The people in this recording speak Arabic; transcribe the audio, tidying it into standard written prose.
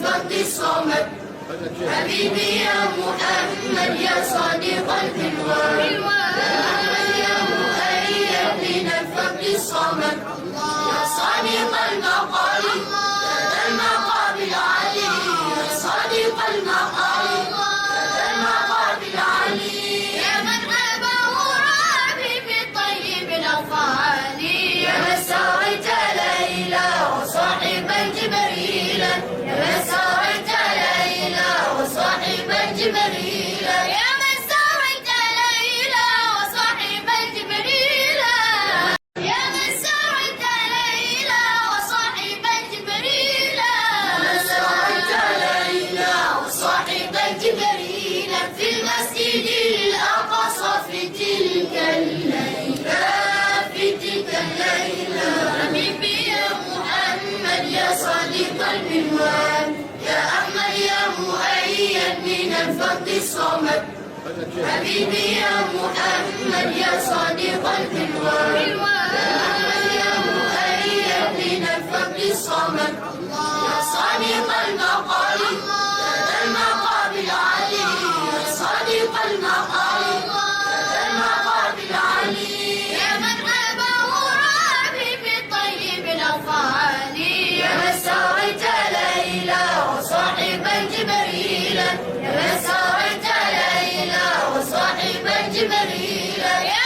الفرد الصمد. حبيبي يا محمد يا صادق البلوان، يا أحمد يا مؤيد من الفرد الصمد. يا صادق المقال لدى المقام العلي، يا صادق المقال لدى المقام العلي. يا من أباه ربي بالطيب الأفعال، يا من سريت ليلى وصاحبا جبريلا، يا من سريت ليلى وصاحبا جبريلا، يا من سريت ليلى وصاحبا جبريلا، يا من سريت ليلى وصاحبا جبريلا، يا من سريت ليلى وصاحبا جبريلا في المسجد الأقصى في تلك الليلة، في تلك الليلة. حبيبي يا محمد يا صادق البلوان، يا أحمد يا مؤيد من الفرد الصمد. حبيبي يا محمد يا صادق البلوان، يا أحمد يا مؤيد من الفرد الصمد. يا صادق المقال لدى المقام العلي، يا صادق المقال لدى المقام العلي. يا من أباه ربي بالطيب الأفعال، يا من سريت ليلى وصاحبا جبريلا، يا من سريت ليلى وصاحبا جبريلا، يا